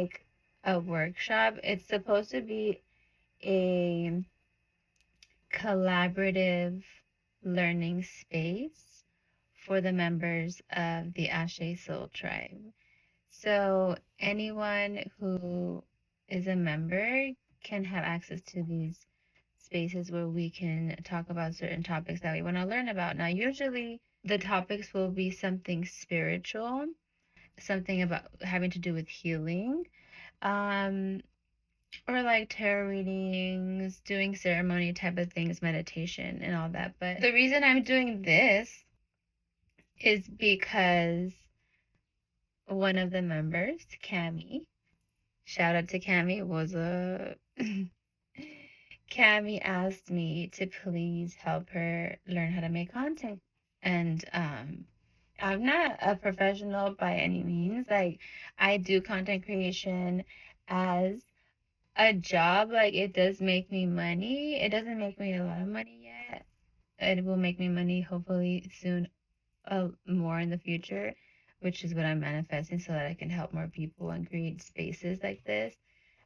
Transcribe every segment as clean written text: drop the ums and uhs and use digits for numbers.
like a workshop. It's supposed to be a collaborative learning space for the members of the Ashe Soul Tribe. So anyone who is a member can have access to these spaces where we can talk about certain topics that we want to learn about. Now, usually the topics will be something spiritual, something about having to do with healing, um, or like tarot readings, doing ceremony type of things, meditation, and all that. But the reason I'm doing this is because one of the members, Cami, shout out to Cami, was a Cami asked me to please help her learn how to make content. And I'm not a professional by any means. Like, I do content creation as a job. Like, it does make me money. It doesn't make me a lot of money yet. It will make me money hopefully soon, more in the future, which is what I'm manifesting so that I can help more people and create spaces like this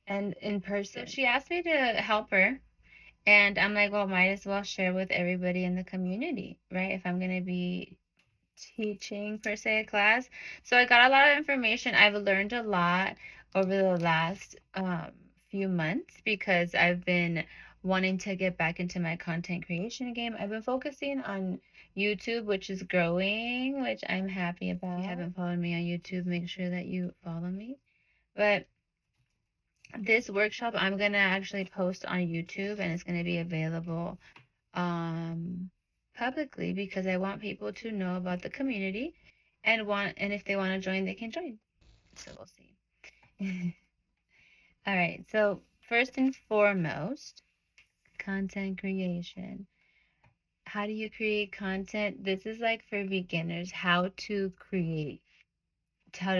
and in person. So she asked me to help her. And I'm like, well, might as well share with everybody in the community, right? If I'm going to be teaching, per se, a class. So I got a lot of information. I've learned a lot over the last few months because I've been wanting to get back into my content creation game. I've been focusing on YouTube, which is growing, which I'm happy about. If you haven't followed me on YouTube, make sure that you follow me. But this workshop I'm gonna actually post on YouTube, and it's gonna be available publicly because I want people to know about the community and if they want to join, they can join. So we'll see. All right, so first and foremost, content creation. How do you create content? This is like for beginners, how to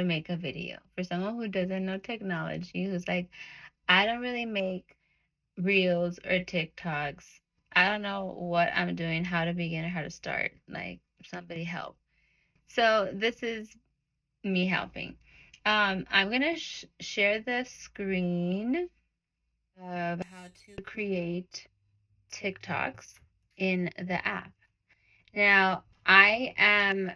make a video. For someone who doesn't know technology, who's like, I don't really make reels or TikToks. I don't know what I'm doing, how to begin or how to start. Like, somebody help. So this is me helping. I'm gonna share the screen of how to create TikToks in the app. Now, I'm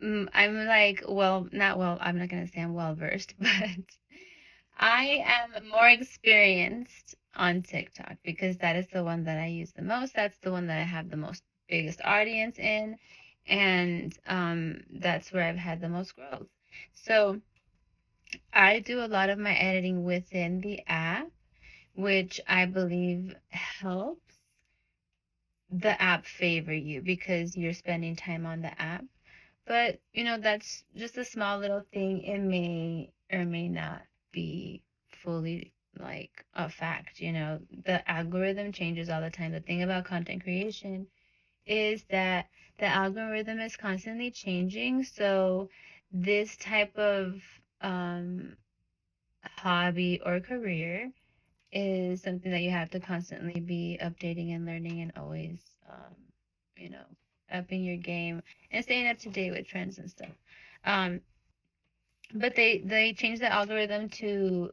like, well, not well, I'm not gonna say I'm well versed, but I am more experienced on TikTok because that is the one that I use the most. That's the one that I have the most biggest audience in, and that's where I've had the most growth. So I do a lot of my editing within the app, which I believe helps the app favor you because you're spending time on the app. But, that's just a small little thing. It may or may not be fully like a fact. The algorithm changes all the time. The thing about content creation is that the algorithm is constantly changing. So this type of hobby or career is something that you have to constantly be updating and learning and always, upping your game and staying up to date with trends and stuff. But they changed the algorithm to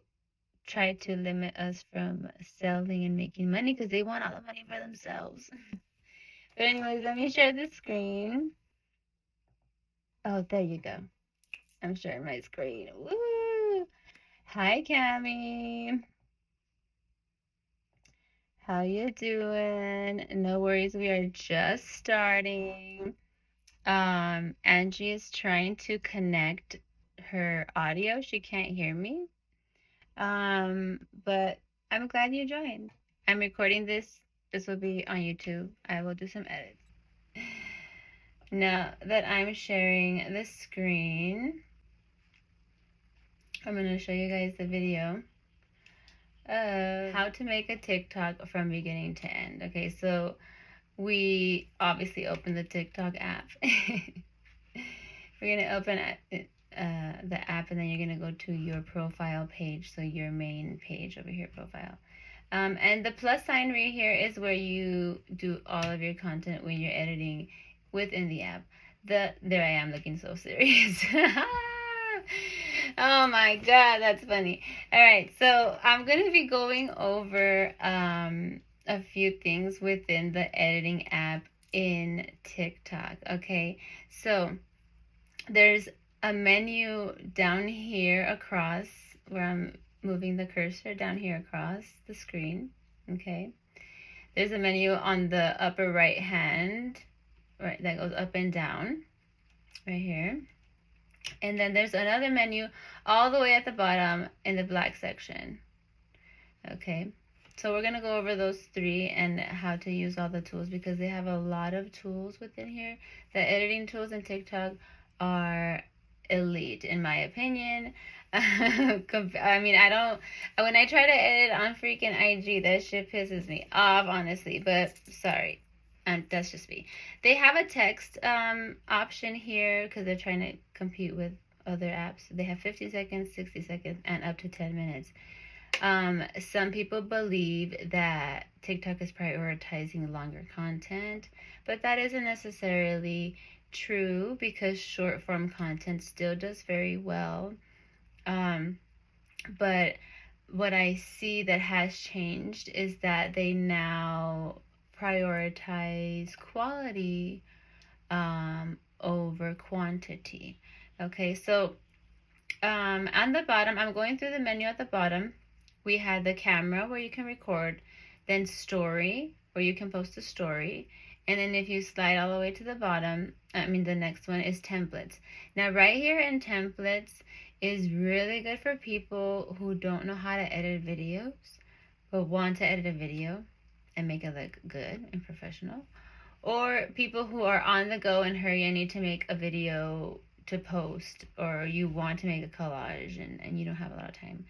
try to limit us from selling and making money because they want all the money for themselves. But anyways, let me share the screen. Oh, there you go. I'm sharing my screen. Woo! Hi, Cami. How you doing? No worries, we are just starting. Angie is trying to connect her audio. She can't hear me. But I'm glad you joined. I'm recording this. This will be on YouTube. I will do some edits. Now that I'm sharing the screen, I'm going to show you guys the video of how to make a TikTok from beginning to end. Okay, so we obviously open the TikTok app. We're going to open the app, and then you're going to go to your profile page, so your main page over here, profile. And the plus sign right here is where you do all of your content when you're editing within the app. There I am looking so serious. Oh my God, that's funny. All right, so I'm gonna be going over a few things within the editing app in TikTok. Okay, so there's a menu down here across where I'm moving the cursor down here across the screen. Okay, there's a menu on the upper right hand, right, that goes up and down right here. And then there's another menu all the way at the bottom in the black section. Okay, so we're gonna go over those three and how to use all the tools, because they have a lot of tools within here. The editing tools in TikTok are elite in my opinion. I mean, when I try to edit on freaking IG, that shit pisses me off, honestly, but sorry. That's just me. They have a text option here because they're trying to compete with other apps. They have 50 seconds, 60 seconds, and up to 10 minutes. Some people believe that TikTok is prioritizing longer content, but that isn't necessarily true, because short form content still does very well. But what I see that has changed is that they now prioritize quality over quantity. Okay, so on the bottom, I'm going through the menu at the bottom. We had the camera where you can record, then story where you can post a story, and then if you slide all the way to the bottom, the next one is templates. Now right here in templates is really good for people who don't know how to edit videos but want to edit a video and make it look good and professional, or people who are on the go and hurry and need to make a video to post, or you want to make a collage and you don't have a lot of time,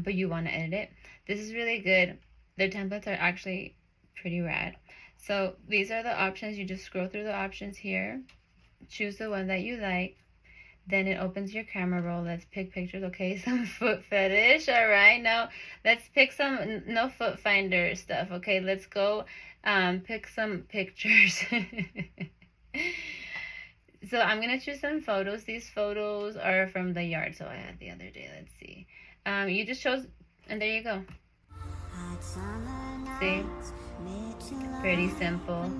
but you want to edit it. This is really good. Their templates are actually pretty rad. So these are the options. You just scroll through the options here, choose the one that you like, then it opens your camera roll. Let's pick pictures. Okay, some foot fetish. All right, now let's pick some no foot finder stuff. Okay, let's go pick some pictures. So I'm gonna choose some photos. These photos are from the yard sale I had the other day. Let's see. You just chose, and there you go. See, pretty simple.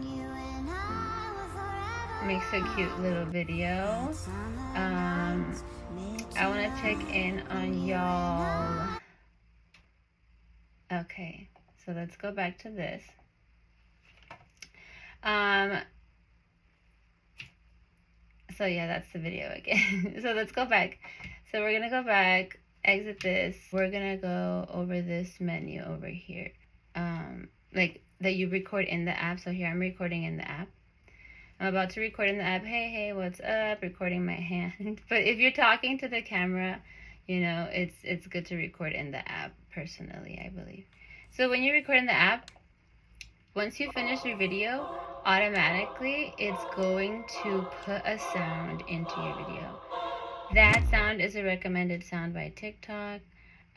Makes a cute little video. I want to check in on y'all. Okay, so let's go back to this. So yeah, that's the video again. So let's go back. So we're gonna go back, exit this. We're gonna go over this menu over here. Like that you record in the app. So here I'm recording in the app. I'm about to record in the app. Hey, what's up? Recording my hand. But if you're talking to the camera, you know, it's good to record in the app, personally, I believe. So when you record in the app, once you finish your video, automatically it's going to put a sound into your video. That sound is a recommended sound by TikTok.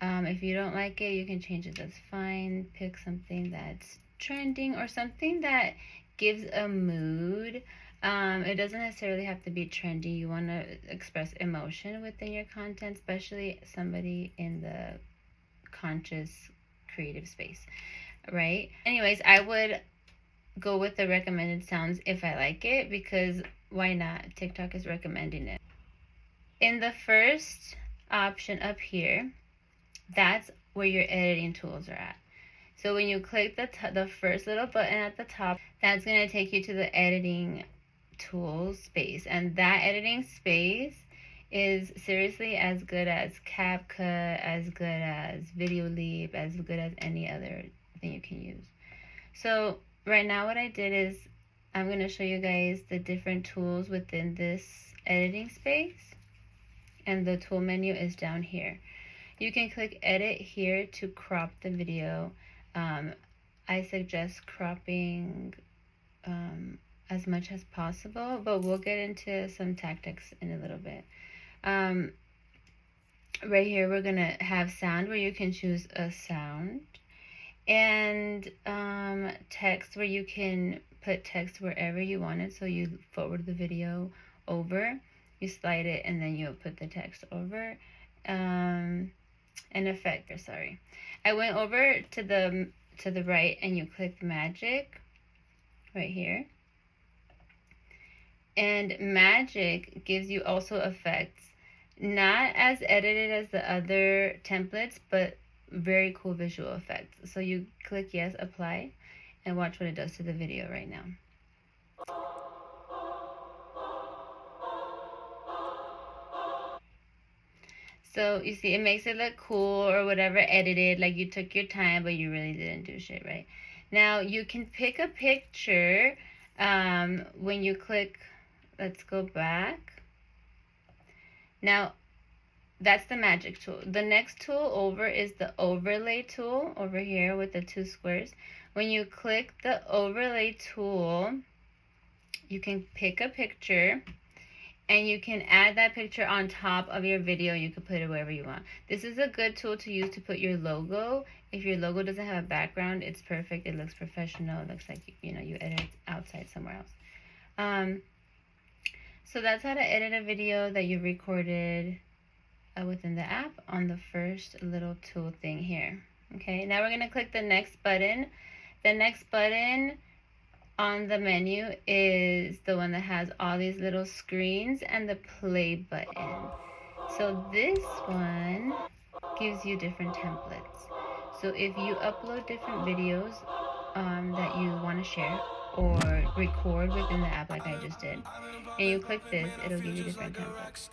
If you don't like it, you can change it. That's fine. Pick something that's trending or something that gives a mood. It doesn't necessarily have to be trendy. You want to express emotion within your content, especially somebody in the conscious creative space, right? Anyways, I would go with the recommended sounds if I like it, because why not? TikTok is recommending it. In the first option up here, that's where your editing tools are at. So when you click the first little button at the top, that's going to take you to the editing tools space. And that editing space is seriously as good as CapCut, as good as Video Leap, as good as any other thing you can use. So right now what I did is I'm going to show you guys the different tools within this editing space. And the tool menu is down here. You can click edit here to crop the video. I suggest cropping as much as possible, but we'll get into some tactics in a little bit. Right here we're gonna have sound, where you can choose a sound, and text, where you can put text wherever you want it. So you forward the video over, you slide it, and then you'll put the text over. an effect, or sorry. I went over to the right and you click magic right here. And magic gives you also effects, not as edited as the other templates, but very cool visual effects. So you click yes, apply, and watch what it does to the video right now. So you see, it makes it look cool or whatever, edited, like you took your time, but you really didn't do shit, right? Now you can pick a picture when you click, let's go back. Now that's the magic tool. The next tool over is the overlay tool over here with the 2 squares. When you click the overlay tool, you can pick a picture and you can add that picture on top of your video. You can put it wherever you want. This is a good tool to use to put your logo. If your logo doesn't have a background, it's perfect. It looks professional. It looks like, you know, you edit outside somewhere else. So that's how to edit a video that you recorded within the app on the first little tool thing here. Okay, now we're going to click the next button. The next button on the menu is the one that has all these little screens and the play button. So this one gives you different templates. So if you upload different videos that you want to share or record within the app like I just did, and you click this, it'll give you different templates.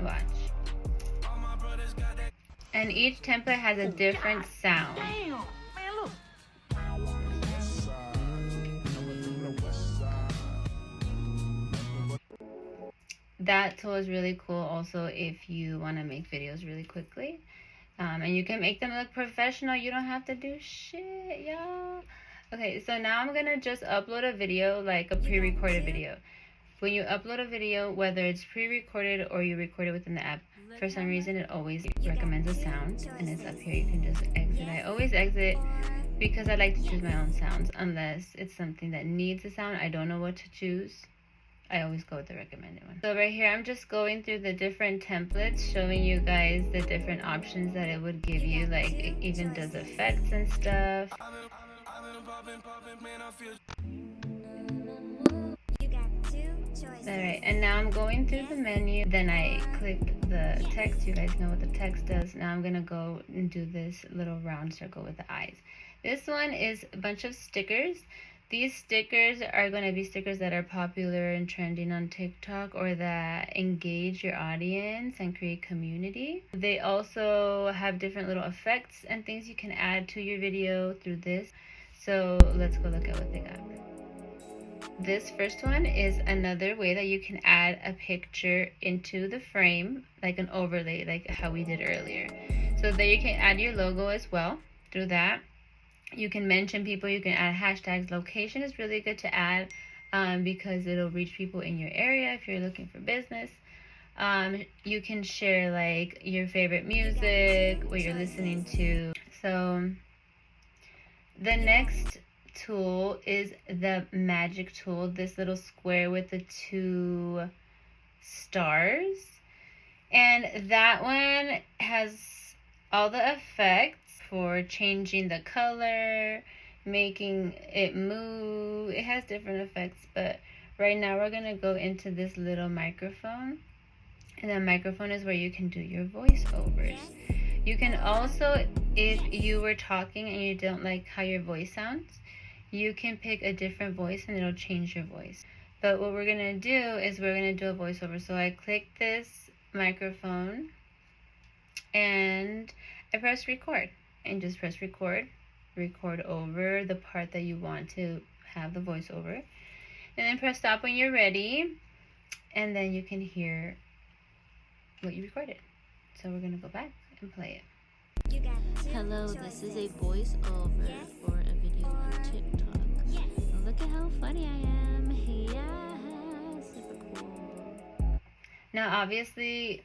Watch. And each template has a different sound. That tool is really cool also if you want to make videos really quickly. And you can make them look professional. You don't have to do shit, y'all. Okay, so now I'm going to just upload a video, like a pre-recorded video. When you upload a video, whether it's pre-recorded or you record it within the app, for some reason it always recommends a sound, and it's up here. You can just exit. I always exit because I like to choose my own sounds, unless it's something that needs a sound. I don't know what to choose. I always go with the recommended one. So right here, I'm just going through the different templates, showing you guys the different options that it would give you. Like, it even does effects and stuff. Alright, and now I'm going through the menu. Then I click the text. You guys know what the text does. Now I'm going to go and do this little round circle with the eyes. This one is a bunch of stickers. These stickers are going to be stickers that are popular and trending on TikTok, or that engage your audience and create community. They also have different little effects and things you can add to your video through this. So let's go look at what they got. This first one is another way that you can add a picture into the frame, like an overlay, like how we did earlier. So there you can add your logo as well through that. You can mention people, you can add hashtags. Location is really good to add because it'll reach people in your area if you're looking for business. You can share like your favorite music, what you're listening to. So the next tool is the magic tool, this little square with the 2 stars. And that one has all the effects for changing the color, making it move. It has different effects, but right now we're going to go into this little microphone. And the microphone is where you can do your voiceovers. You can also, if you were talking and you don't like how your voice sounds, you can pick a different voice and it'll change your voice. But what we're going to do is we're going to do a voiceover. So I click this microphone and I press record. And just press record over the part that you want to have the voiceover, and then press stop when you're ready, and then you can hear what you recorded. So we're gonna go back and play it. Hello, this is a voiceover for a video on TikTok. Look at how funny I am. Yeah, super cool. Now obviously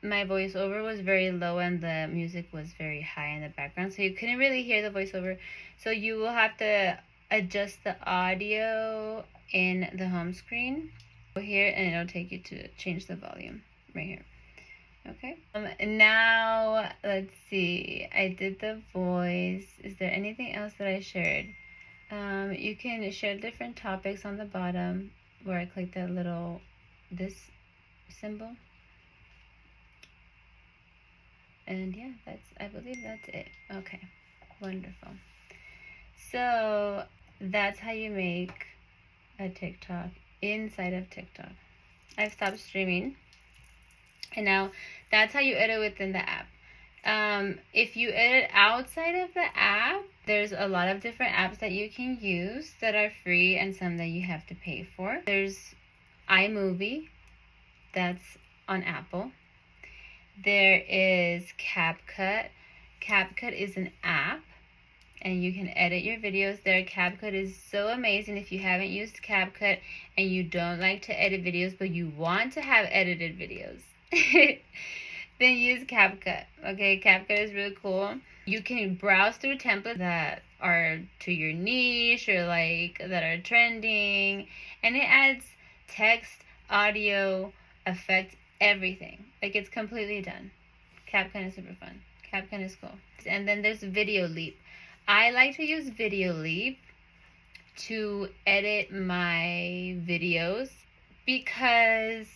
my voiceover was very low and the music was very high in the background, so you couldn't really hear the voiceover. So you will have to adjust the audio in the home screen. Go here and it'll take you to change the volume right here. Okay. Now, let's see. I did the voice. Is there anything else that I shared? You can share different topics on the bottom where I click that little, this symbol. And yeah, I believe that's it. Okay, wonderful. So that's how you make a TikTok inside of TikTok. I've stopped streaming. And now that's how you edit within the app. If you edit outside of the app, there's a lot of different apps that you can use that are free and some that you have to pay for. There's iMovie, that's on Apple. There is CapCut. CapCut is an app and you can edit your videos there. CapCut is so amazing. If you haven't used CapCut and you don't like to edit videos but you want to have edited videos, then use CapCut. Okay, CapCut is really cool. You can browse through templates that are to your niche or like that are trending, and it adds text, audio, effects, everything. Like, it's completely done. CapCut is super fun. CapCut is cool. And then there's Video Leap. I like to use Video Leap to edit my videos because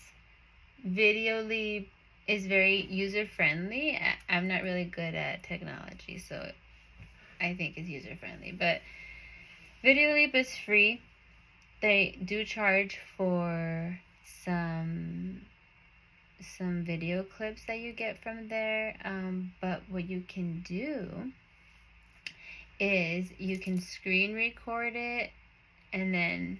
Video Leap is very user-friendly. I'm not really good at technology, so I think it's user-friendly. But Video Leap is free. They do charge for some video clips that you get from there. But what you can do is you can screen record it and then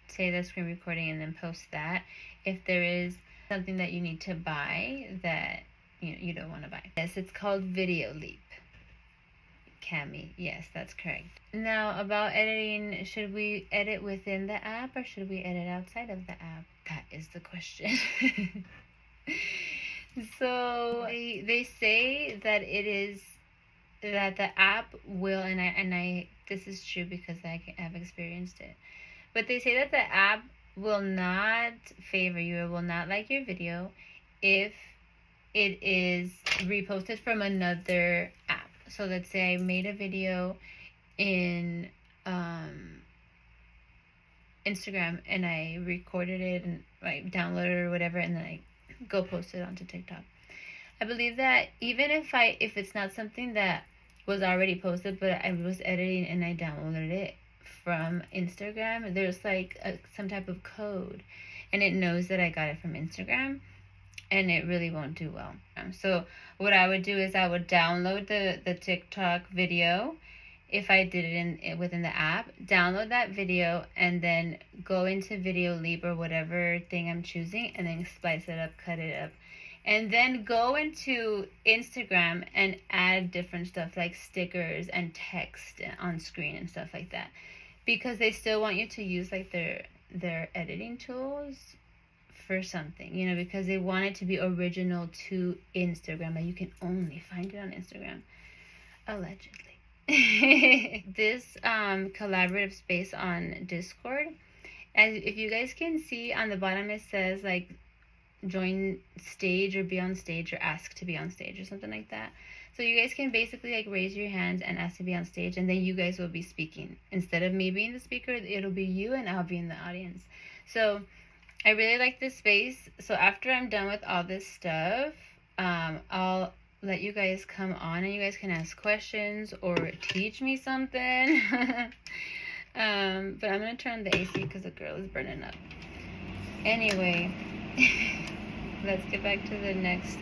say the screen recording and then post that. If there is something that you need to buy that you don't want to buy. Yes, it's called Video Leap. Cami, yes, that's correct. Now, about editing, should we edit within the app or should we edit outside of the app? That is the question. So they say that that the app will, and I this is true because I have experienced it, but they say that the app will not favor you or will not like your video if it is reposted from another app. So let's say I made a video in Instagram and I recorded it and I downloaded it or whatever, and then I go post it onto TikTok. I believe that even if it's not something that was already posted, but I was editing and I downloaded it from Instagram, there's like some type of code and it knows that I got it from Instagram, and it really won't do well. So what I would do is I would download the TikTok video if I did it within the app, download that video, and then go into Video Leap or whatever thing I'm choosing, and then splice it up, cut it up. And then go into Instagram and add different stuff like stickers and text on screen and stuff like that. Because they still want you to use like their editing tools for something, because they want it to be original to Instagram, and you can only find it on Instagram, allegedly. This collaborative space on Discord, as if you guys can see on the bottom, it says like join stage or be on stage or ask to be on stage or something like that. So you guys can basically like raise your hands and ask to be on stage, and then you guys will be speaking. Instead of me being the speaker, it'll be you and I'll be in the audience. So I really like this space. So after I'm done with all this stuff, I'll let you guys come on and you guys can ask questions or teach me something. But I'm gonna turn on the AC because the girl is burning up. Anyway, let's get back to the next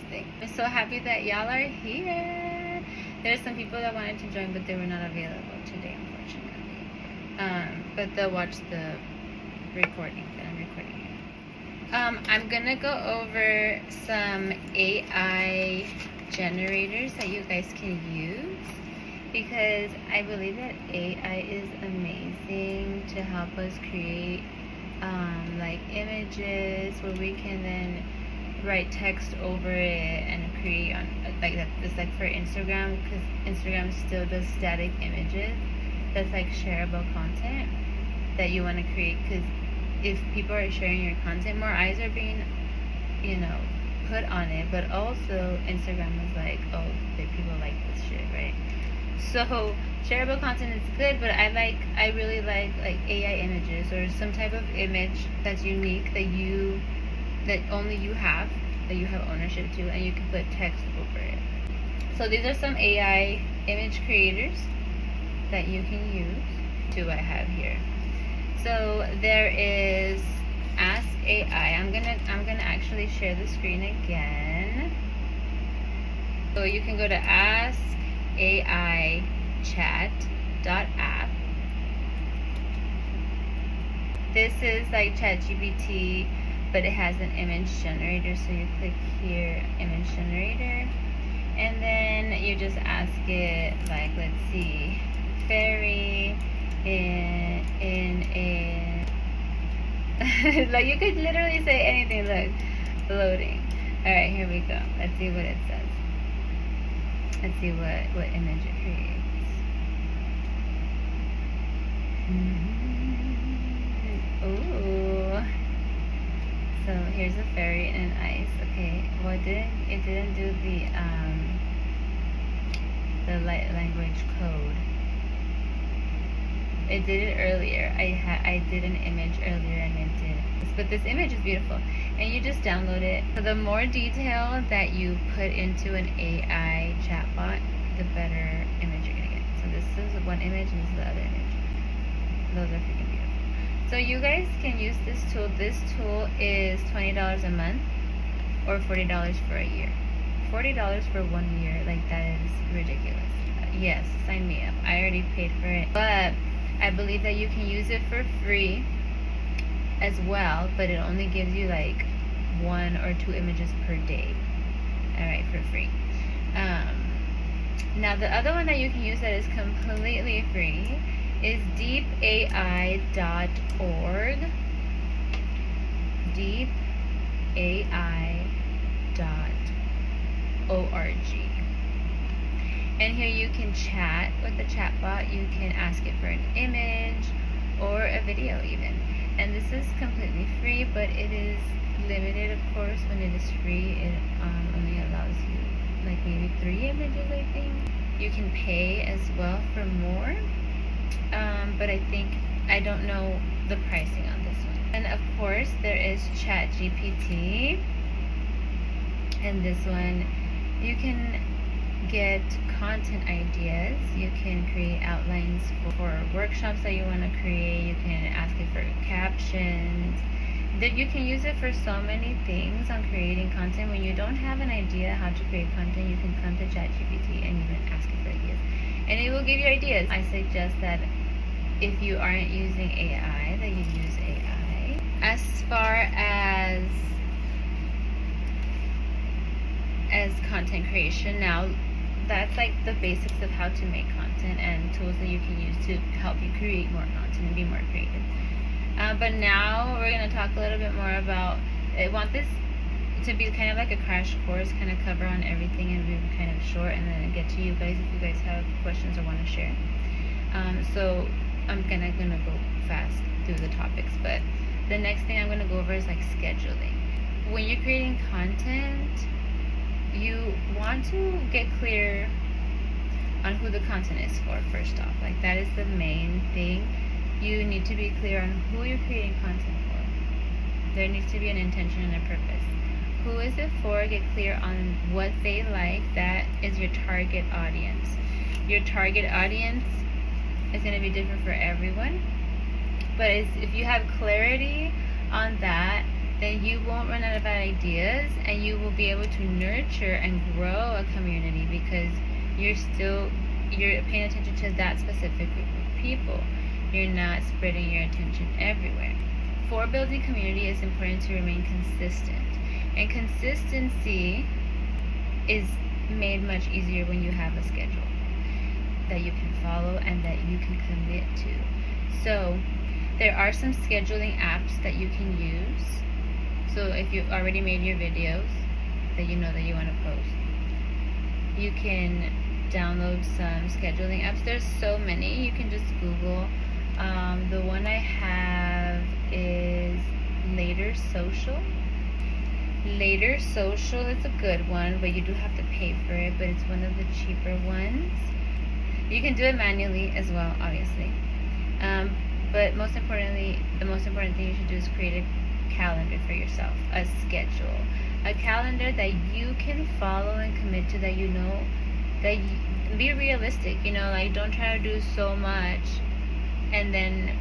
thing. I'm so happy that y'all are here. There's some people that wanted to join, but they were not available today, unfortunately. But they'll watch the recording that I'm recording. I'm gonna go over some AI generators that you guys can use, because I believe that AI is amazing to help us create like images where we can then write text over it and create on like that. It's like for Instagram, because Instagram still does static images. That's like shareable content that you want to create, because if people are sharing your content, more eyes are being put on it, but also Instagram was like, oh, people like this shit, right? So shareable content is good, but I really like AI images or some type of image that's unique that only you have, that you have ownership to, and you can put text over it. So these are some AI image creators that you can use. Two I have here. So there is Ask AI. I'm gonna actually share the screen again. So you can go to askaichat.app. This is like ChatGPT, but it has an image generator. So you click here, image generator, and then you just ask it, like, let's see, fairy in a like, you could literally say anything. Look, loading. All right, here we go. Let's see what it says. Let's see what image it creates. Ooh. So here's a fairy in ice. Okay. Well, it didn't do the light language code. It did it earlier. I did an image earlier and it did. But this image is beautiful, and you just download it. So the more detail that you put into an AI chatbot, the better image you're gonna get. So this is one image and this is the other image. Those are freaking beautiful. So you guys can use this tool. This tool is $20 a month or $40 for a year. $40 for 1 year, like, that is ridiculous. Yes, sign me up. I already paid for it, but I believe that you can use it for free as well, but it only gives you like 1 or 2 images per day. Alright, for free. Now the other one that you can use that is completely free is deepai.org. deepai.org. And here you can chat with the chatbot. You can ask it for an image or a video even. And this is completely free, but it is limited, of course. When it is free, it only allows you like maybe 3 images, I think. You can pay as well for more, but I don't know the pricing on this one. And of course, there is ChatGPT, and this one you can get content ideas. You can create outlines for workshops that you want to create. You can ask it for captions. That you can use it for so many things on creating content. When you don't have an idea how to create content, you can come to ChatGPT and you can ask it for ideas, and it will give you ideas. I suggest that if you aren't using AI, that you use AI. As far as content creation, now that's like the basics of how to make content and tools that you can use to help you create more content and be more creative. But now we're going to talk a little bit more about, I want this to be kind of like a crash course, kind of cover on everything and be kind of short, and then get to you guys if you guys have questions or want to share. So I'm gonna go fast through the topics, but the next thing I'm going to go over is like scheduling. When you're creating content, you want to get clear on who the content is for, first off. Like, that is the main thing. You need to be clear on who you're creating content for. There needs to be an intention and a purpose. Who is it for? Get clear on what they like. That is your target audience. Your target audience is going to be different for everyone, but if you have clarity on that, then you won't run out of ideas, and you will be able to nurture and grow a community, because you're paying attention to that specific group of people. You're not spreading your attention everywhere. For building community, it's important to remain consistent, and consistency is made much easier when you have a schedule that you can follow and that you can commit to. So there are some scheduling apps that you can use. So if you've already made your videos that you know that you want to post, you can download some scheduling apps. There's so many. You can just Google. The one I have is Later Social. Later Social is a good one, but you do have to pay for it, but it's one of the cheaper ones. You can do it manually as well, obviously. But most importantly, the most important thing you should do is create a calendar for yourself, a schedule, a calendar that you can follow and commit to, that you know, that you, be realistic, you know, like don't try to do so much and then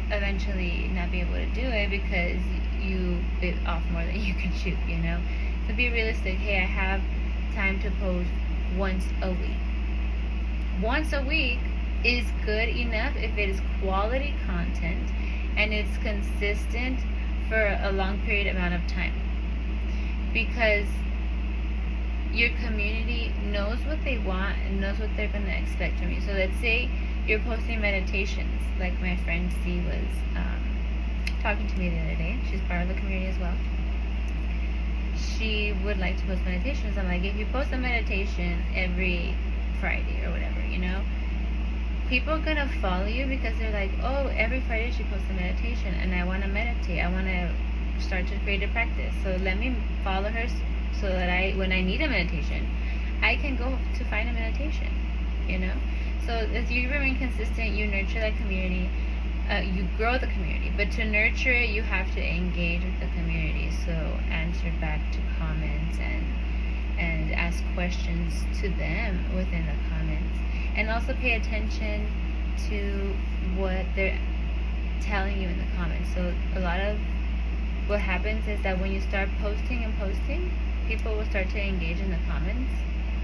eventually not be able to do it because you bit off more than you can chew, you know. So be realistic. Hey, I have time to post once a week. Once a week is good enough if it is quality content and it's consistent for a long period amount of time, because your community knows what they want and knows what they're going to expect from you. So let's say you're posting meditations, like my friend C was talking to me the other day. She's part of the community as well. She would like to post meditations. I'm like, if you post a meditation every Friday or whatever, you know, people are gonna follow you because they're like, oh, every Friday she posts a meditation and I want to meditate. I want to start to create a practice. So let me follow her so that when I need a meditation, I can go to find a meditation, you know. So as you remain consistent, you nurture that community, you grow the community. But to nurture it, you have to engage with the community. So answer back to comments and ask questions to them within the comments, and also pay attention to what they're telling you in the comments. So a lot of what happens is that when you start posting and posting, people will start to engage in the comments.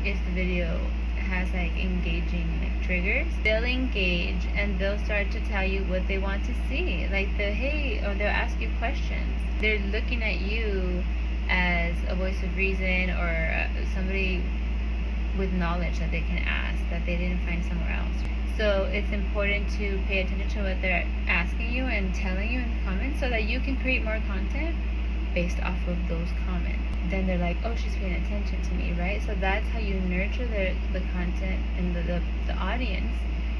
If the video has like engaging triggers, they'll engage and they'll start to tell you what they want to see, like or they'll ask you questions. They're looking at you as a voice of reason, or somebody with knowledge that they can ask that they didn't find somewhere else. So it's important to pay attention to what they're asking you and telling you in the comments, so that you can create more content based off of those comments. Then they're like, oh, she's paying attention to me, right? So that's how you nurture the content and the audience.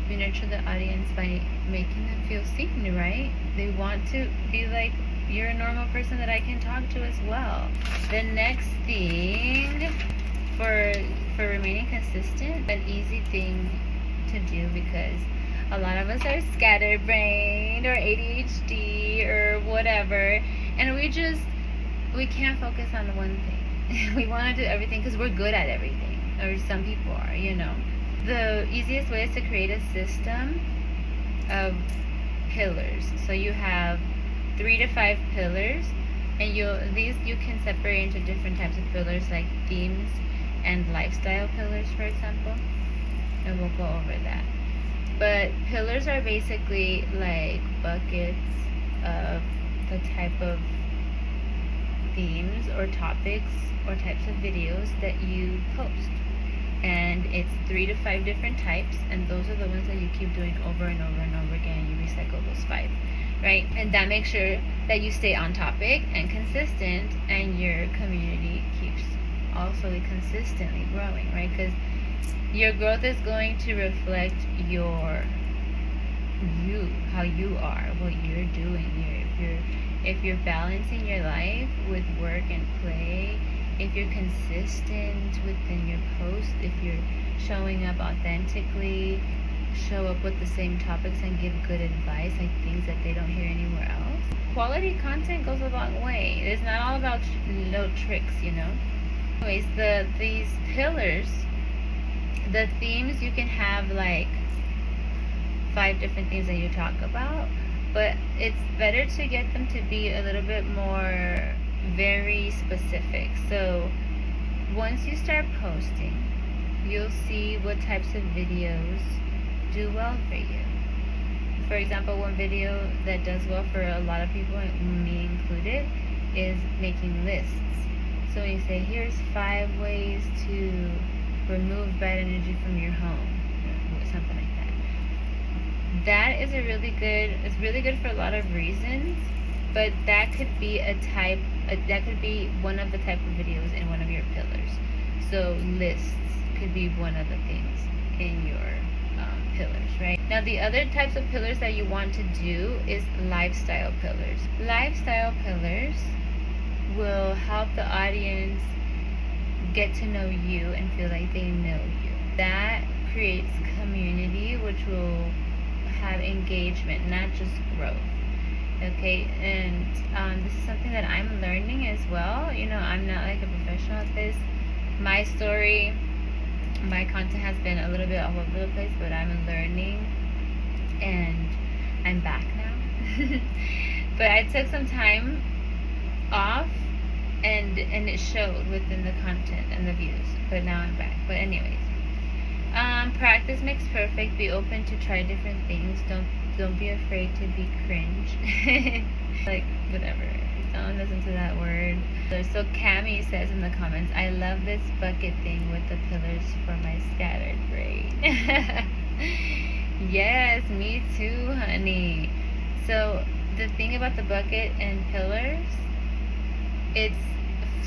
You nurture the audience by making them feel seen, right? They want to be like, you're a normal person that I can talk to as well. The next thing for remaining consistent, an easy thing to do, because a lot of us are scatterbrained or ADHD or whatever, and we can't focus on one thing. We want to do everything because we're good at everything, or some people are, you know. The easiest way is to create a system of pillars. So you have 3 to 5 pillars, and you can separate into different types of pillars, like themes and lifestyle pillars, for example, and we'll go over that. But pillars are basically like buckets of the type of themes or topics or types of videos that you post, and it's 3 to 5 different types, and those are the ones that you keep doing over and over and over again. You recycle those 5, right? And that makes sure that you stay on topic and consistent, and your community keeps also consistently growing, right? Because your growth is going to reflect how you are, what you're doing. If you're balancing your life with work and play, if you're consistent within your posts, if you're showing up authentically, show up with the same topics and give good advice, like things that they don't hear anywhere else. Quality content goes a long way. It's not all about no tricks, you know. Anyways, these pillars, the themes, you can have like 5 different things that you talk about, but it's better to get them to be a little bit more very specific. So once you start posting, you'll see what types of videos do well for you. For example, one video that does well for a lot of people, me included, is making lists. So when you say, here's 5 ways to remove bad energy from your home, or something like that. That is it's really good for a lot of reasons, but that could be that could be one of the type of videos in one of your pillars. So lists could be one of the things in your pillars, right? Now the other types of pillars that you want to do is lifestyle pillars. Lifestyle pillars will help the audience get to know you and feel like they know you. That creates community, which will have engagement, not just growth. Okay, and this is something that I'm learning as well. You know, I'm not like a professional at this. My story, my content has been a little bit all over the place, but I'm learning, and I'm back now. But I took some time off, and it showed within the content and the views. But now I'm back. But anyways, practice makes perfect. Be open to try different things. Don't be afraid to be cringe. Like, whatever. Don't listen to that word. So Cami says in the comments, I love this bucket thing with the pillars for my scattered brain. Yes, me too, honey. So the thing about the bucket and pillars, it's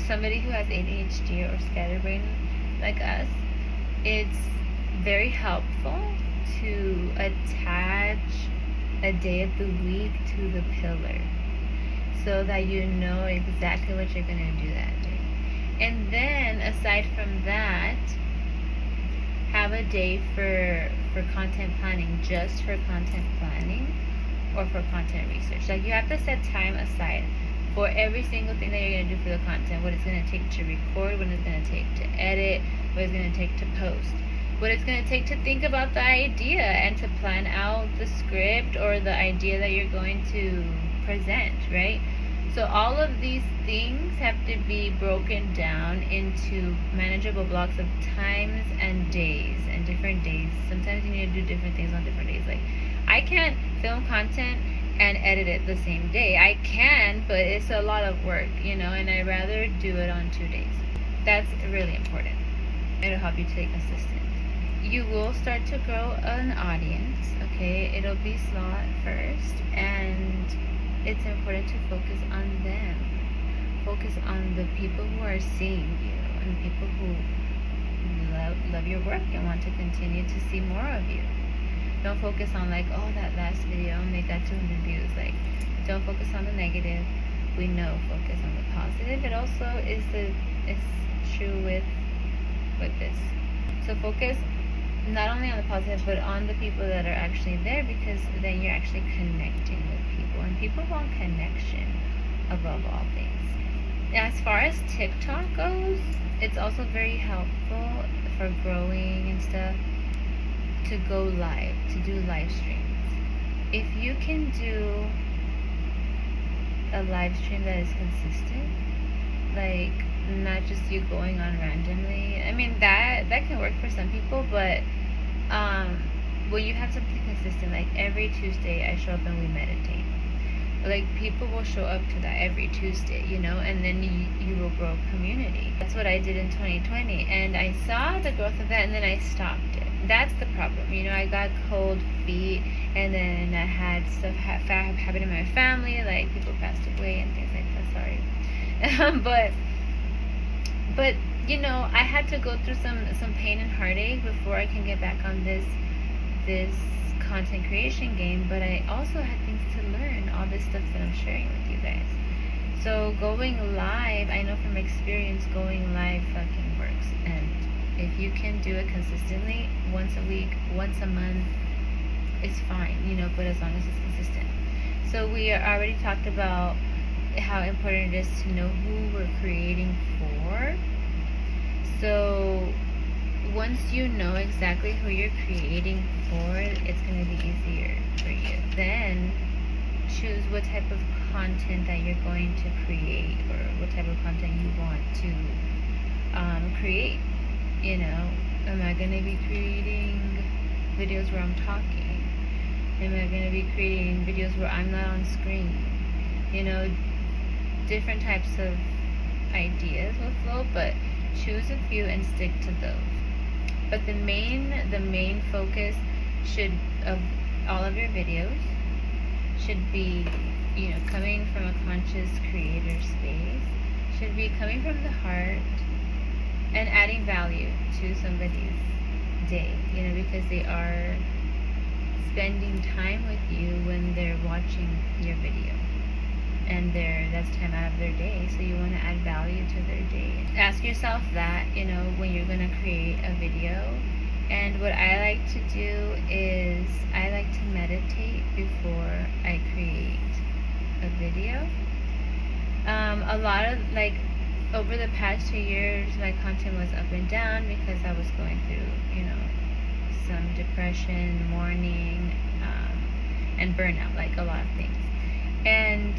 somebody who has ADHD or scatterbrain like us, it's very helpful to attach a day of the week to the pillar so that you know exactly what you're going to do that day. And then aside from that, have a day for content planning, just for content planning or for content research. Like, you have to set time aside for every single thing that you're going to do for the content, what it's going to take to record, what it's going to take to edit, what it's going to take to post, what it's going to take to think about the idea and to plan out the script or the idea that you're going to present, right? So all of these things have to be broken down into manageable blocks of times and days and different days. Sometimes you need to do different things on different days. Like, I can't film content and edit it the same day. I can, but it's a lot of work, you know, and I'd rather do it on 2 days. That's really important. It'll help you to stay consistent. You will start to grow an audience, okay? It'll be slow at first, and it's important to focus on them. Focus on the people who are seeing you and people who love your work and want to continue to see more of you. Don't focus on like, oh, that last video made that 200 views. Like, don't focus on the negative. We know, focus on the positive. It also is true with this. So focus not only on the positive, but on the people that are actually there, because then you're actually connecting with people, and people want connection above all things. As far as TikTok goes, it's also very helpful for growing and stuff to go live, to do live streams. If you can do a live stream that is consistent, like not just you going on randomly, I mean that can work for some people, but when you have something consistent, like every Tuesday I show up and we meditate, like people will show up to that every Tuesday, you know, and then you will grow a community. That's what I did in 2020, and I saw the growth of that, and then I stopped it. That's the problem, you know. I got cold feet, and then I had stuff happen in my family, like people passed away and things like that. Sorry. but you know, I had to go through some pain and heartache before I can get back on this content creation game. But I also had things to learn, all this stuff that I'm sharing with you guys. So going live, I know from experience, going live fucking works. And if you can do it consistently, once a week, once a month, it's fine, you know, but as long as it's consistent. So we already talked about how important it is to know who we're creating for. So once you know exactly who you're creating for, it's going to be easier for you. Then choose what type of content that you're going to create, or what type of content you want to create. You know, am I going to be creating videos where I'm talking? Am I going to be creating videos where I'm not on screen? You know, different types of ideas will flow, but choose a few and stick to those. But the main focus of all of your videos should be, you know, coming from a conscious creator space, should be coming from the heart and adding value to somebody's day, you know, because they are spending time with you when they're watching your video. and that's time out of their day, so you want to add value to their day. Ask yourself that, when you're going to create a video. And what I like to do is I like to meditate before I create a video. A lot of, over the past 2 years, my content was up and down because I was going through, some depression, mourning, and burnout, a lot of things. And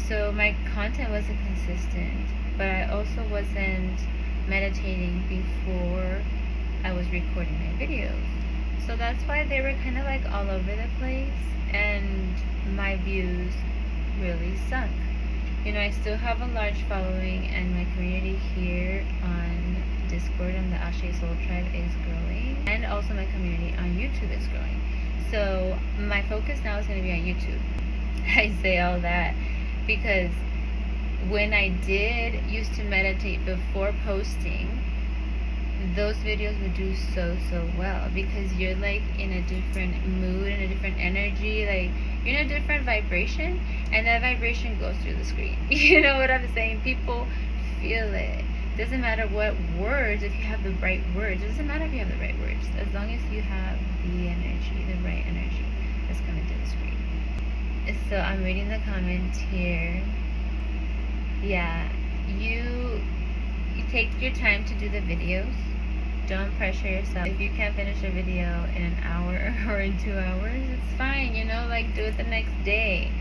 so my content wasn't consistent, but I also wasn't meditating before I was recording my videos. So that's why they were kind of all over the place, and my views really sunk. I still have a large following, and my community here on Discord and the Asé Soul Tribe is growing, and also my community on YouTube is growing. So my focus now is going to be on YouTube. I say all that because when I did used to meditate before posting, those videos would do so well, because you're in a different mood and a different energy, you're in a different vibration, and that vibration goes through the screen. You know what I'm saying? People feel it. Doesn't matter what words, if you have the right words. It doesn't matter if you have the right words, as long as you have the energy, the right energy that's coming to the screen. So I'm reading the comments here. Yeah, you take your time to do the videos. Don't pressure yourself. If you can't finish a video in an hour or in 2 hours, it's fine, do it the next day.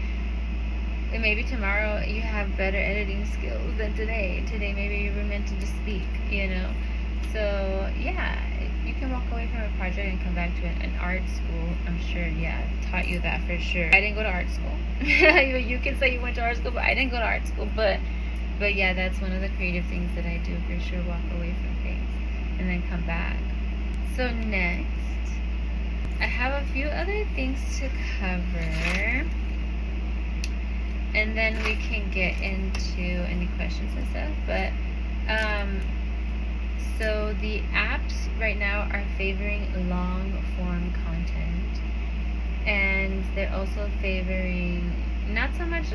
And maybe tomorrow you have better editing skills than today. Today maybe you were meant to just speak, So, yeah, you can walk away from a project and come back to an art school. I'm sure, taught you that for sure. I didn't go to art school. You can say you went to art school, but I didn't go to art school. But yeah, that's one of the creative things that I do for sure, walk away from things and then come back. So next, I have a few other things to cover, and then we can get into any questions and stuff. But so the apps right now are favoring long form content, and they're also favoring not so much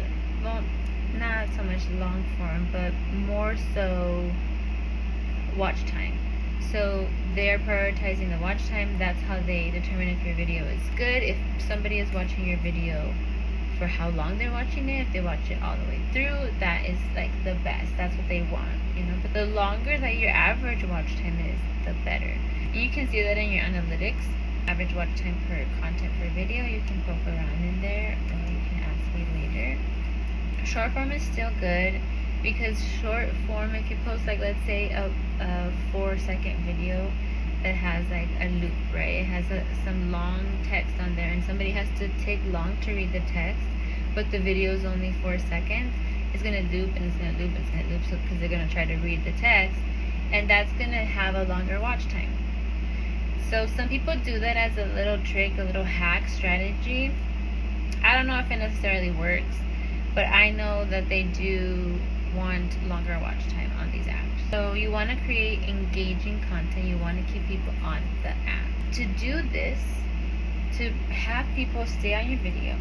long form, but more so watch time. So they're prioritizing the watch time. That's how they determine if your video is good. If somebody is watching your video, for how long they're watching it, if they watch it all the way through, that is the best. That's what they want, But the longer that your average watch time is, the better. And you can see that in your analytics. Average watch time per content per video. You can poke around in there, or you can ask me later. Short form is still good, because short form, if you post let's say a 4-second video that has a loop, right? It has some long text on there, and somebody has to take long to read the text, but the video is only 4 seconds. It's gonna loop and it's gonna loop and it's gonna loop, so because they're gonna try to read the text, and that's gonna have a longer watch time. So some people do that as a little trick, a little hack strategy. I don't know if it necessarily works, but I know that they do want longer watch time on these apps. So you want to create engaging content. You want to keep people on the app. To do this, to have people stay on your video,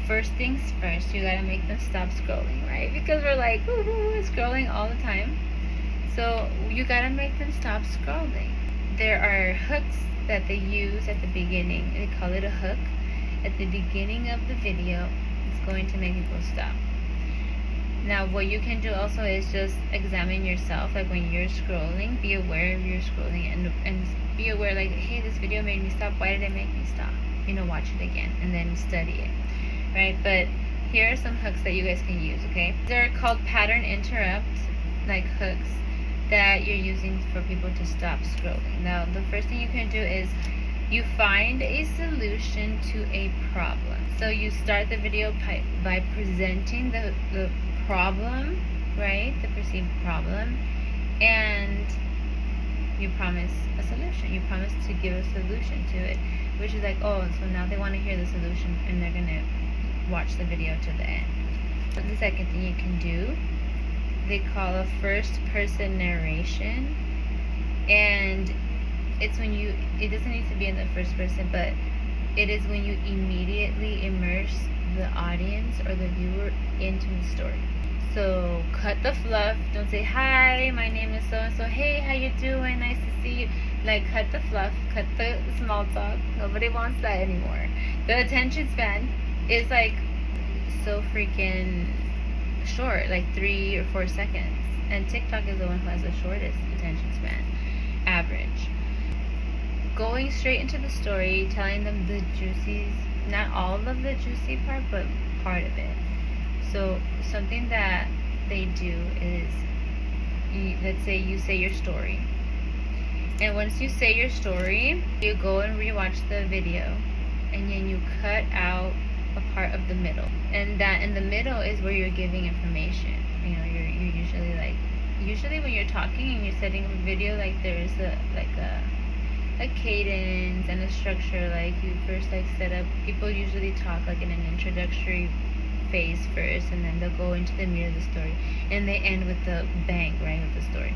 first things first, you gotta make them stop scrolling, right? Because we're scrolling all the time. So you gotta make them stop scrolling. There are hooks that they use at the beginning. They call it a hook. At the beginning of the video, it's going to make people stop. Now, what you can do also is just examine yourself. When you're scrolling, be aware of your scrolling, and be aware, hey, this video made me stop. Why did it make me stop? Watch it again and then study it, right? But here are some hooks that you guys can use, okay? They're called pattern interrupts, hooks that you're using for people to stop scrolling. Now, the first thing you can do is you find a solution to a problem. So you start the video by presenting the problem, right? The perceived problem, and you promise a solution. You promise to give a solution to it, which is so now they want to hear the solution, and they're gonna watch the video to the end. So the second thing you can do, they call a first person narration, and it's when it doesn't need to be in the first person, but it is when you immediately immerse the audience or the viewer into the story. So cut the fluff. Don't say, hi, my name is so and so. Hey, how you doing? Nice to see you. Like, cut the fluff. Cut the small talk. Nobody wants that anymore. The attention span is like so freaking short, like 3 or 4 seconds. And TikTok is the one who has the shortest attention span, average. Going straight into the story, telling them the juicies, not all of the juicy part, but part of it. So something that they do is, let's say you say your story. And once you say your story, you go and rewatch the video. And then you cut out a part of the middle. And that in the middle is where you're giving information. You know, you're usually like, when you're talking and you're setting up a video, like there's a cadence and a structure. Like you first like set up, people usually talk like in an introductory phase first, and then they'll go into the meat of the story, and they end with the bang, right, with the story.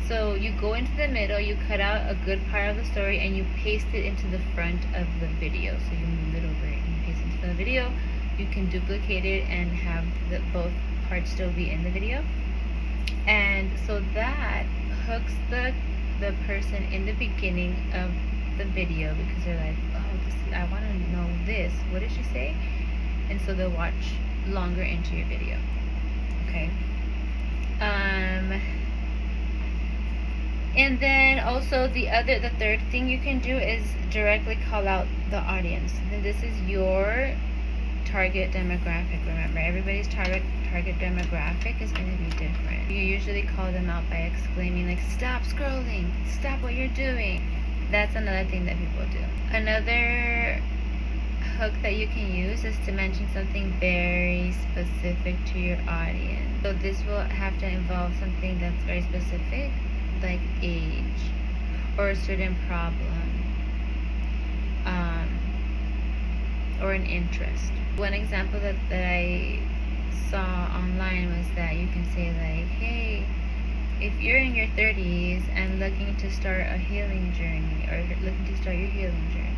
So you go into the middle, you cut out a good part of the story, and you paste it into the front of the video. So you move it over and you paste it into the video. You can duplicate it and have both parts still be in the video. And so that hooks the person in the beginning of the video, because they're like, oh, I want to know this. What did she say? And so they'll watch longer into your video. Okay. And then also the third thing you can do is directly call out the audience. And this is your target demographic. Remember, everybody's target demographic is going to be different. You usually call them out by exclaiming like, stop scrolling, stop what you're doing. That's another thing that people do. Another hook that you can use is to mention something very specific to your audience. So this will have to involve something that's very specific, like age or a certain problem, or an interest. One example that I saw online was that you can say like, hey, if you're in your 30s and looking to start a healing journey, or looking to start your healing journey,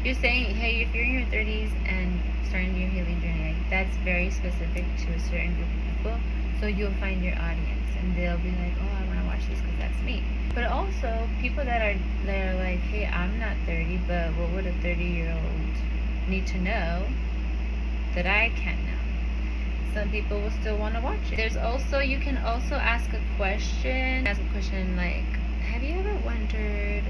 you're saying, hey, if you're in your 30s and starting your healing journey, like, that's very specific to a certain group of people. So you'll find your audience, and they'll be like, oh, I want to watch this because that's me. But also people that are like, hey, I'm not 30, but what would a 30-year-old need to know that I can't know? Some people will still want to watch it. There's also, you can also ask a question like, have you ever wondered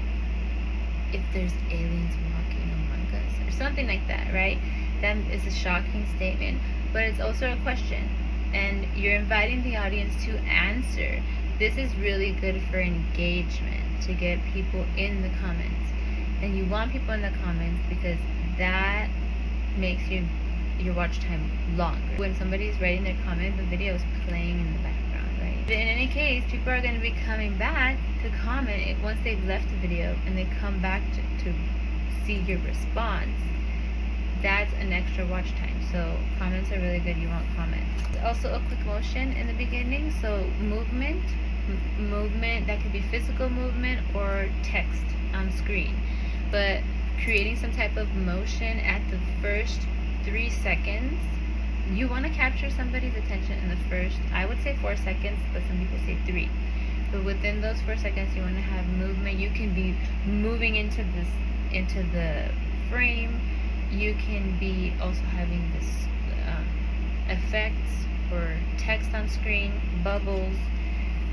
if there's aliens walking among us, or something like that, right? That is a shocking statement, but it's also a question, and you're inviting the audience to answer. This is really good for engagement, to get people in the comments. And you want people in the comments because that makes your watch time longer. When somebody's writing their comment, the video is playing in the background, right? But in any case, people are going to be coming back to comment once they've left the video, and they come back to see your response. That's an extra watch time. So comments are really good. You want comments. Also a quick motion in the beginning. So movement that could be physical movement or text on screen, but creating some type of motion at the first 3 seconds. You want to capture somebody's attention in the first, I would say 4 seconds, but some people say 3. But within those 4 seconds, you want to have movement. You can be moving into the frame. You can be also having this effects or text on screen, bubbles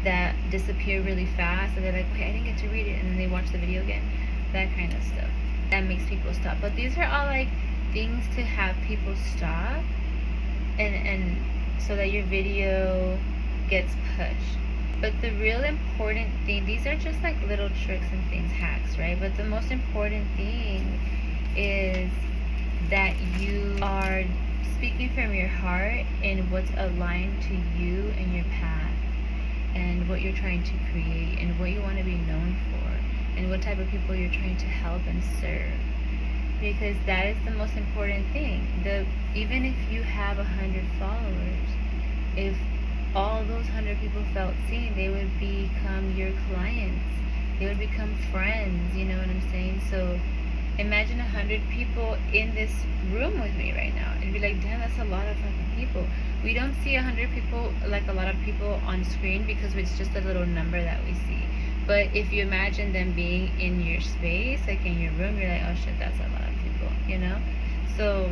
that disappear really fast, and they're like, okay, I didn't get to read it, and then they watch the video again. That kind of stuff. That makes people stop. But these are all like things to have people stop, and so that your video gets pushed. But the real important thing, these are just like little tricks and things, hacks, right? But the most important thing is that you are speaking from your heart and what's aligned to you and your path, and what you're trying to create, and what you want to be known for, and what type of people you're trying to help and serve. Because that is the most important thing. Even if you have 100 followers, if all those 100 people felt seen, they would become your clients. They would become friends, you know what I'm saying? So Imagine 100 people in this room with me right now. It'd be like, damn, that's a lot of fucking people. We don't see 100 people like a lot of people on screen because it's just a little number that we see. But if you imagine them being in your space, like in your room, you're like, oh shit, that's a lot of people, you know? So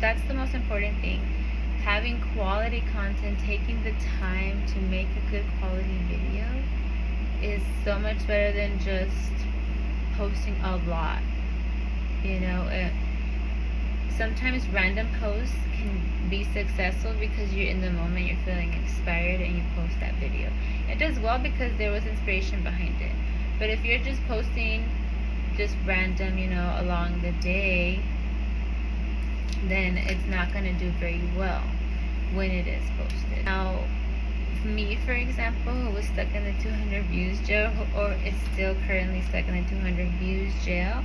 that's the most important thing. Having quality content, taking the time to make a good quality video is so much better than just posting a lot. You know, sometimes random posts can be successful because you're in the moment, you're feeling inspired, and you post that video. It does well because there was inspiration behind it. But if you're just posting just random, you know, along the day, then it's not going to do very well when it is posted. Now, me, for example, who was stuck in the 200 views jail, or is still currently stuck in the 200 views jail,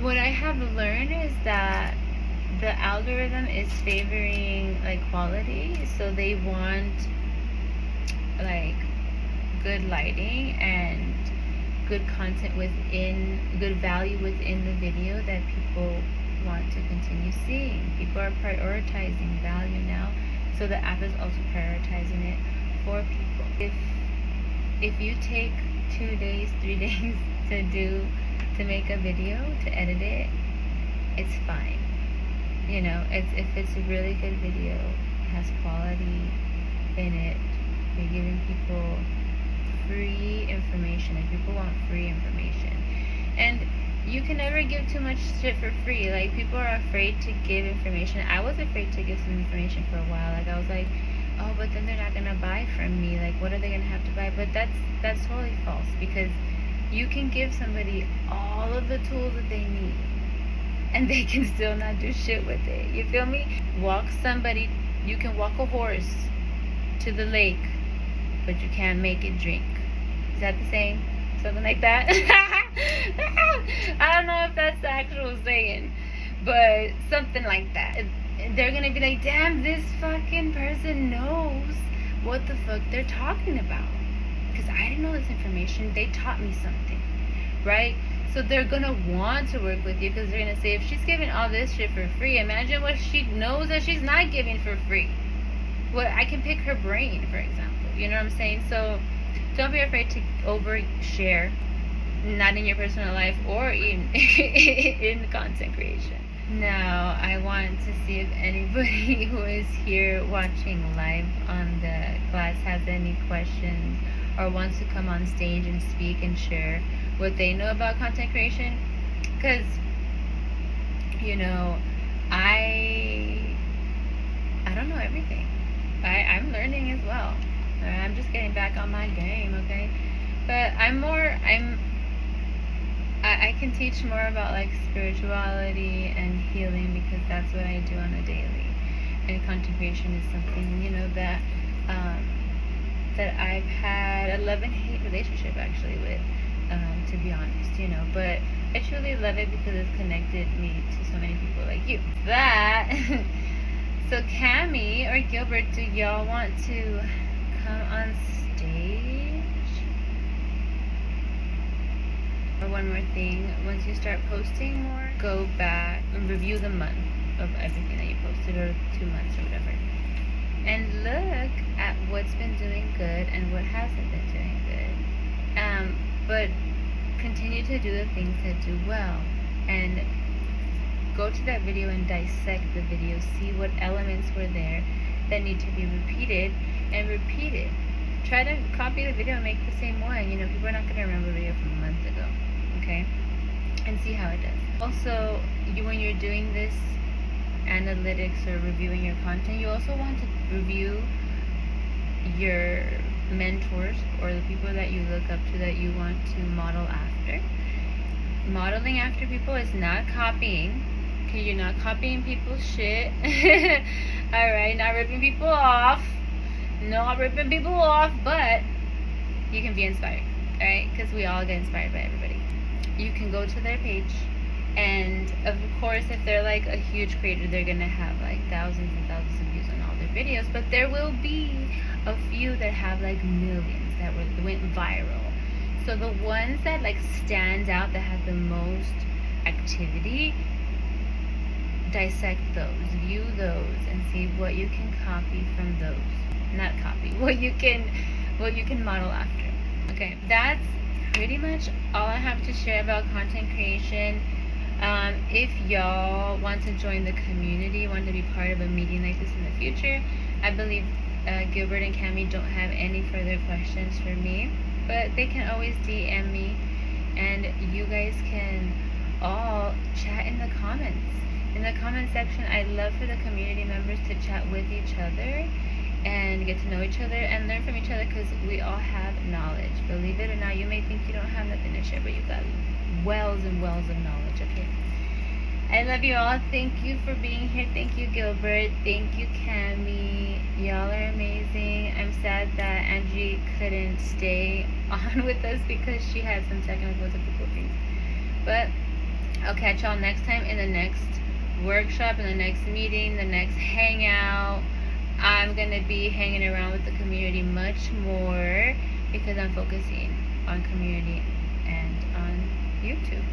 what I have learned is that the algorithm is favoring like quality, so they want like good lighting and good content within, good value within the video that people want to continue seeing. People are prioritizing value now, so the app is also prioritizing it for people. If you take 2 days, 3 days to make a video, to edit it, it's fine. You know, if it's a really good video, it has quality in it, you're giving people free information, and people want free information. And you can never give too much shit for free. Like, people are afraid to give information. I was afraid to give some information for a while. Like, I was like, oh, but then they're not gonna buy from me. Like, what are they gonna have to buy? But that's totally false, because you can give somebody all of the tools that they need, and they can still not do shit with it. You feel me? You can walk a horse to the lake, but you can't make it drink. Is that the saying? Something like that? I don't know if that's the actual saying, but something like that. They're gonna be like, damn, this fucking person knows what the fuck they're talking about, because I didn't know this information. They taught me something, right? So they're gonna want to work with you, because they're gonna say, if she's giving all this shit for free, imagine what she knows that she's not giving for free. Well, I can pick her brain, for example. You know what I'm saying? So don't be afraid to overshare, not in your personal life or in in content creation. Now, I want to see if anybody who is here watching live on the class has any questions or wants to come on stage and speak and share what they know about content creation. Because, you know, I don't know everything. I'm learning as well. I'm just getting back on my game, okay? But I can teach more about like spirituality and healing, because that's what I do on a daily. And content creation is something, you know, that I've had a love and hate relationship actually with, to be honest, you know. But I truly love it because it's connected me to so many people like you. So Cammie or Gilbert, do y'all want to come on stage? Or one more thing, once you start posting more, go back and review the month of everything that you posted, or 2 months or whatever, and look at what's been doing good and what hasn't been doing good. But continue to do the things that do well, and go to that video and dissect the video, see what elements were there that need to be repeated, and repeat it. Try to copy the video and make the same one. You know, people are not going to remember a video from a month ago, okay? And see how it does. Also, when you're doing this analytics or reviewing your content, you also want to review your mentors or the people that you look up to that you want to model after. Modeling after people is not copying, because you're not copying people's shit. Alright, not ripping people off. Not ripping people off, but you can be inspired, alright? Because we all get inspired by everybody. You can go to their page, and of course, if they're like a huge creator, they're gonna have like thousands and thousands of views on all their videos, but there will be a few that have like millions that went viral. So the ones that like stand out, that have the most activity, dissect those, view those, and see what you can copy from those. Not copy, what you can model after. Okay, that's pretty much all I have to share about content creation. If y'all want to join the community, want to be part of a meeting like this in the future, I believe Gilbert and Cami don't have any further questions for me, but they can always DM me, and you guys can all chat in the comments. In the comment section, I'd love for the community members to chat with each other and get to know each other and learn from each other, because we all have knowledge. Believe it or not, you may think you don't have nothing to share, but you've got wells and wells of knowledge, okay? I love you all. Thank you for being here. Thank you, Gilbert. Thank you, Cami. Y'all are amazing. I'm sad that Angie couldn't stay on with us because she had some technical difficulties. But I'll catch y'all next time in the next workshop, in the next meeting, the next hangout. I'm going to be hanging around with the community much more because I'm focusing on community and on YouTube.